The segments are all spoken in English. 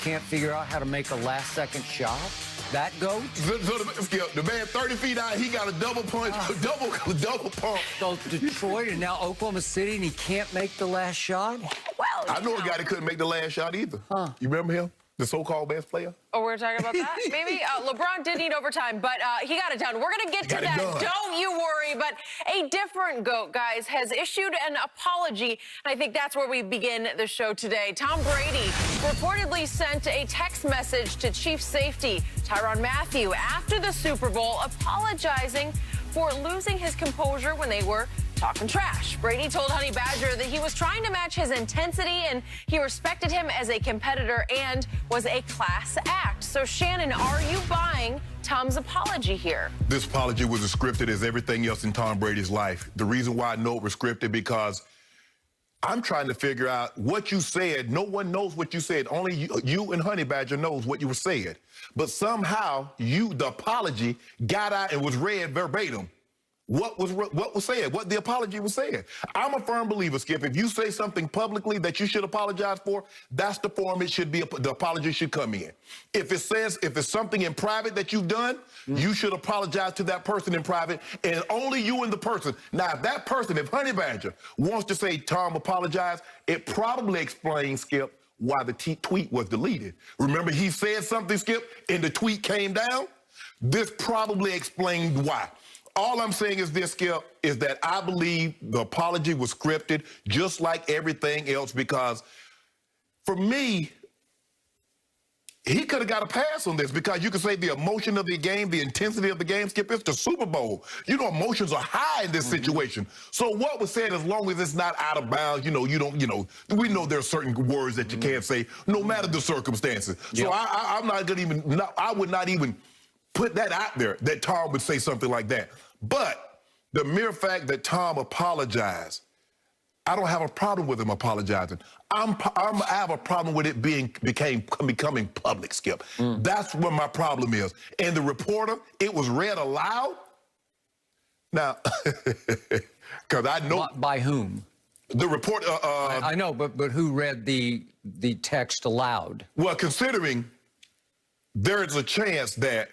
can't figure out how to make a last-second shot? That goat? The man 30 feet out, he got a double punch, double pump. So Detroit and now Oklahoma City, and he can't make the last shot? Well, I know a guy that couldn't make the last shot either. Huh. You remember him? The so-called best player? Oh, we're talking about that? Maybe LeBron did need overtime, but he got it done. We're going to get to that. Don't you worry. But a different GOAT, guys, has issued an apology, and I think that's where we begin the show today. Tom Brady reportedly sent a text message to Chief Safety Tyrann Mathieu after the Super Bowl, apologizing for losing his composure when they were talking trash. Brady told Honey Badger that he was trying to match his intensity and he respected him as a competitor and was a class act. So, Shannon, are you buying Tom's apology here? This apology was as scripted as everything else in Tom Brady's life. The reason why I know it was scripted because I'm trying to figure out what you said. No one knows what you said. Only you and Honey Badger knows what you were saying. But somehow the apology got out and was read verbatim. What was said, what the apology was saying. I'm a firm believer, Skip, if you say something publicly that you should apologize for, that's the form it should be, the apology should come in. If it's something in private that you've done, you should apologize to that person in private, and only you and the person. Now, if that person, if Honey Badger wants to say, Tom, apologize, it probably explains, Skip, why the tweet was deleted. Remember, he said something, Skip, and the tweet came down? This probably explained why. All I'm saying is this, Skip, is that I believe the apology was scripted just like everything else because, for me, he could have got a pass on this because you could say the emotion of the game, the intensity of the game, Skip, it's the Super Bowl. You know, emotions are high in this situation. So what was said, as long as it's not out of bounds, we know there are certain words that you can't say, no matter the circumstances. Yep. So I'm not going to even, I would not even put that out there that Tom would say something like that. But the mere fact that Tom apologized, I don't have a problem with him apologizing. I have a problem with it becoming public, Skip. That's where my problem is. And the reporter, it was read aloud. Now, because I know By whom? The report. I know, but who read the text aloud? Well, considering there is a chance that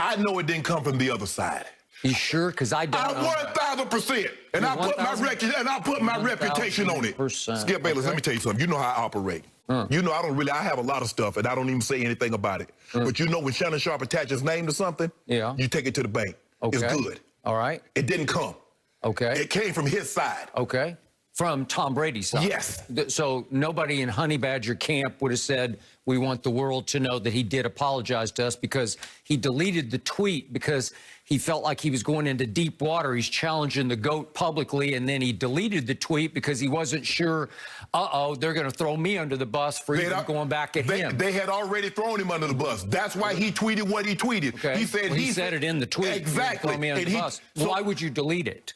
I know it didn't come from the other side. You sure? Because I don't know. 1,000%. And I put my reputation on it. Skip Bayless, let me tell you something. You know how I operate. You know I have a lot of stuff, and I don't even say anything about it. But you know when Shannon Sharp attaches his name to something, you take it to the bank. Okay. It's good. All right. It didn't come. Okay. It came from his side. Okay. From Tom Brady's side. Yes. So nobody in Honey Badger camp would have said, we want the world to know that he did apologize to us, because he deleted the tweet because he felt like he was going into deep water. He's challenging the GOAT publicly, and then he deleted the tweet because he wasn't sure, they're going to throw me under the bus for even going back at him. They had already thrown him under the bus. That's why he tweeted what he tweeted. Okay. He said it in the tweet. Exactly. Throw me under the bus. So, why would you delete it?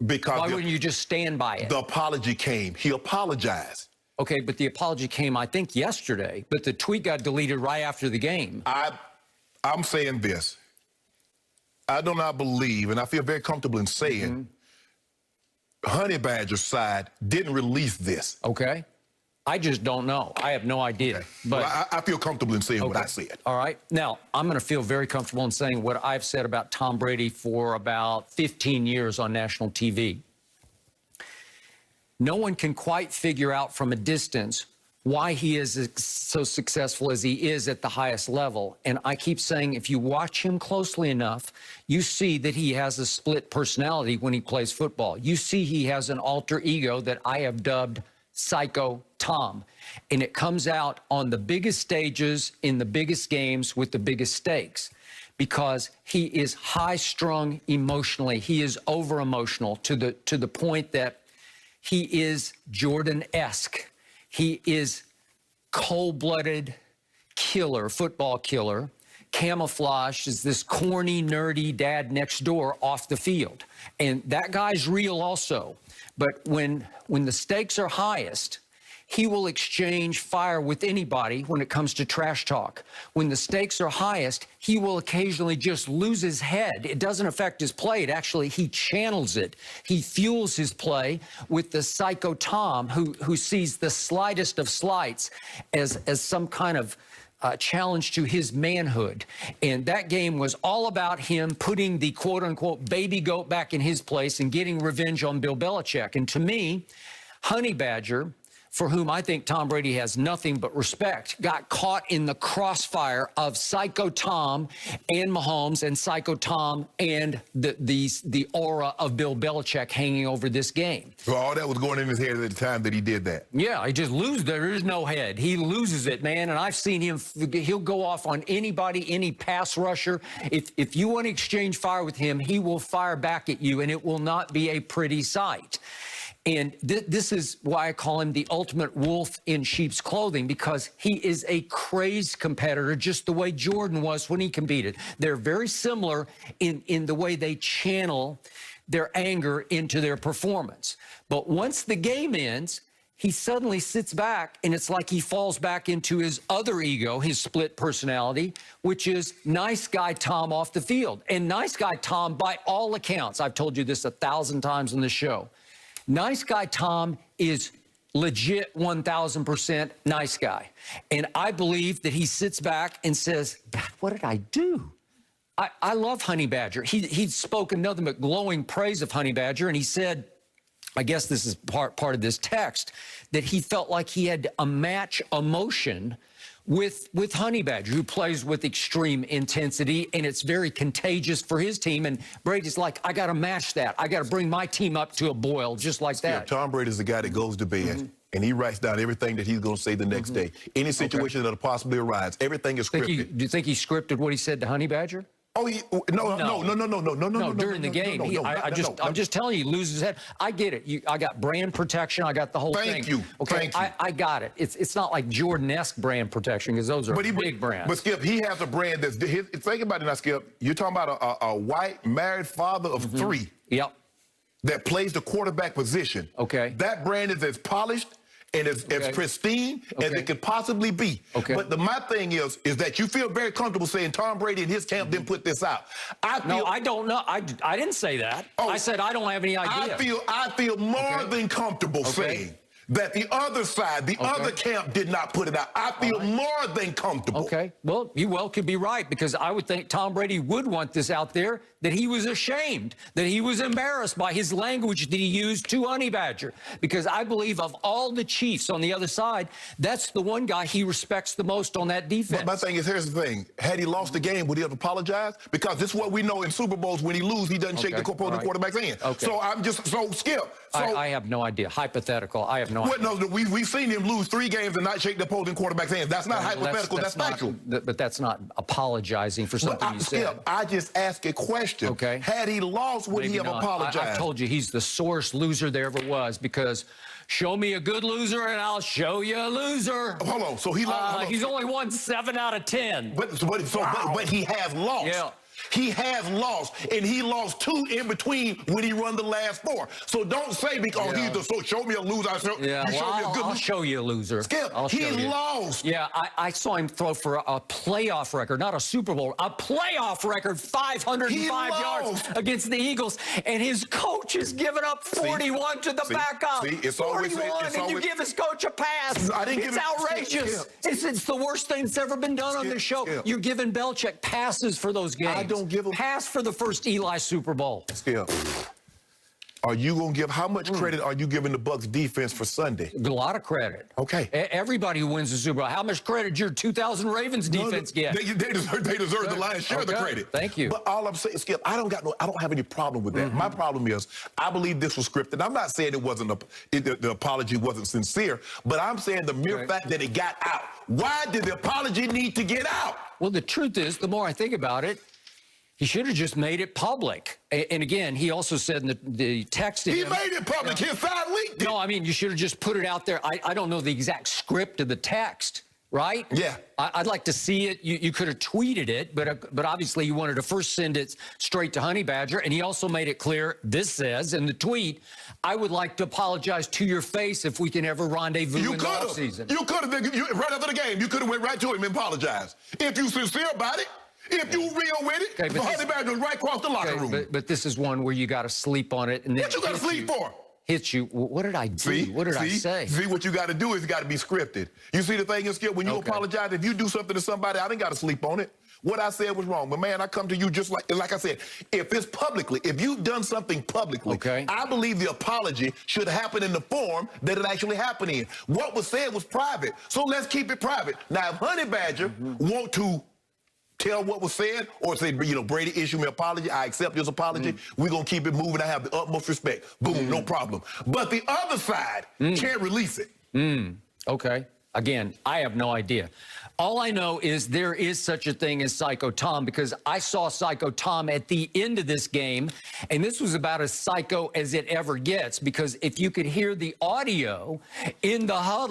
Because why wouldn't you just stand by it? The apology came. He apologized. Okay, but the apology came, I think, yesterday. But the tweet got deleted right after the game. I'm saying this. I do not believe, and I feel very comfortable in saying, Honey Badger's side didn't release this. Okay. I just don't know. I have no idea. Okay. But well, I feel comfortable in saying what I said. All right. Now, I'm going to feel very comfortable in saying what I've said about Tom Brady for about 15 years on national TV. No one can quite figure out from a distance why he is so successful as he is at the highest level. And I keep saying, if you watch him closely enough, you see that he has a split personality when he plays football. You see he has an alter ego that I have dubbed Psycho Tom. And it comes out on the biggest stages in the biggest games with the biggest stakes, because he is high-strung emotionally. He is over-emotional to the point that he is Jordan-esque. He is cold-blooded killer, football killer, camouflaged as this corny, nerdy dad next door off the field. And that guy's real also. But when the stakes are highest, he will exchange fire with anybody when it comes to trash talk. When the stakes are highest, he will occasionally just lose his head. It doesn't affect his play. It actually, he channels it. He fuels his play with the psycho Tom, who sees the slightest of slights as some kind of challenge to his manhood. And that game was all about him putting the quote-unquote baby goat back in his place and getting revenge on Bill Belichick. And to me, Honey Badger, for whom I think Tom Brady has nothing but respect, got caught in the crossfire of Psycho Tom and Mahomes and Psycho Tom and the aura of Bill Belichick hanging over this game. So all that was going in his head at the time that he did that. Yeah, he just loses. There is no head. He loses it, man. And I've seen him. He'll go off on anybody, any pass rusher. If you want to exchange fire with him, he will fire back at you, and it will not be a pretty sight. And this is why I call him the ultimate wolf in sheep's clothing, because he is a crazed competitor, just the way Jordan was when he competed. They're very similar in the way they channel their anger into their performance. But once the game ends, he suddenly sits back, and it's like he falls back into his other ego, his split personality, which is nice guy Tom off the field. And nice guy Tom, by all accounts, I've told you this 1,000 times on the show, nice guy Tom is legit 1,000% nice guy. And I believe that he sits back and says, God, what did I do? I love Honey Badger. He'd spoken nothing but glowing praise of Honey Badger, and he said, I guess this is part of this text, that he felt like he had a match emotion with Honey Badger, who plays with extreme intensity, and it's very contagious for his team. And Brady's like, I got to match that. I got to bring my team up to a boil just like that. Yeah, Tom Brady's the guy that goes to bed and he writes down everything that he's going to say the next day. Any situation that'll possibly arise, everything is scripted. Do you think he scripted what he said to Honey Badger? Oh, no, during the game. I'm just telling you, he loses his head. I get it. I got brand protection. I got the whole thing. Thank you. Okay, I got it. It's not like Jordan-esque brand protection, because those are big brands. But Skip, he has a brand that's think about it now, Skip. You're talking about a white married father of three. Yep. That plays the quarterback position. Okay. That brand is as polished and as pristine as it could possibly be. Okay. But my thing is that you feel very comfortable saying Tom Brady and his camp didn't put this out. No, I don't know. I didn't say that. I said I don't have any idea. I feel more than comfortable saying that the other side, the other camp did not put it out. I feel more than comfortable. Okay. Well, you could be right, because I would think Tom Brady would want this out there, that he was ashamed, that he was embarrassed by his language that he used to Honey Badger. Because I believe of all the Chiefs on the other side, that's the one guy he respects the most on that defense. But my thing is, here's the thing. Had he lost the game, would he have apologized? Because this is what we know in Super Bowls. When he loses, he doesn't shake the opposing quarterback's hand. So I'm just, Skip. I have no idea. Hypothetical. I have no idea. No, we've seen him lose 3 games and not shake the opposing quarterback's hand. That's not hypothetical. That's factual. But that's not apologizing for something you said. Skip, I just asked a question. Okay. Had he lost, would he have apologized? I've told you he's the sorest loser there ever was, because show me a good loser and I'll show you a loser. Hold on. So he lost. He's only won 7 out of 10. But he has lost. Yeah. He has lost, and he lost 2 in between when he won the last 4. So don't say because he's the show me a loser. Show me a good loser. I'll show you a loser. Skip, he lost. Yeah, I saw him throw for a playoff record, not a Super Bowl, a playoff record, 505 yards against the Eagles, and his coach is giving up 41 to the backup. It's 41, and you give his coach a pass. It's outrageous. It's the worst thing that's ever been done on this show. You're giving Belichick passes for those games. I don't give him pass for the first Eli Super Bowl. Skip, are you going to give, how much credit are you giving the Bucs defense for Sunday? A lot of credit. Okay. Everybody who wins the Super Bowl. How much credit did your 2000 Ravens defense get? They deserve the lion's share of the credit. Thank you. But all I'm saying, Skip, I don't have any problem with that. My problem is, I believe this was scripted. I'm not saying it wasn't the apology wasn't sincere, but I'm saying the mere fact that it got out. Why did the apology need to get out? Well, the truth is, the more I think about it, he should have just made it public. And again, he also said in the text to him, made it public. His side leaked it. No, I mean, you should have just put it out there. I don't know the exact script of the text, right? Yeah. I'd like to see it. You could have tweeted it, but obviously you wanted to first send it straight to Honey Badger, and he also made it clear, this says in the tweet, I would like to apologize to your face if we can ever rendezvous in the offseason. You could have, right after the game, you could have went right to him and apologized. If you sincere about it, if you real with it, okay, Honey Badger was right across the locker room. But this is one where you got to sleep on it. And then what you got to sleep for? Hits you. What did I do? What did I say? See, what you got to do is you got to be scripted. You see the thing is, Skip, when you apologize, if you do something to somebody, I didn't got to sleep on it. What I said was wrong. But, man, I come to you just like I said, if it's publicly, if you've done something publicly, I believe the apology should happen in the form that it actually happened in. What was said was private, so let's keep it private. Now, if Honey Badger want to tell what was said or say, Brady, issue me an apology, I accept his apology, we're going to keep it moving, I have the utmost respect. Boom, no problem. But the other side can't release it. Okay. Again, I have no idea. All I know is there is such a thing as Psycho Tom, because I saw Psycho Tom at the end of this game, and this was about as psycho as it ever gets, because if you could hear the audio in the huddle,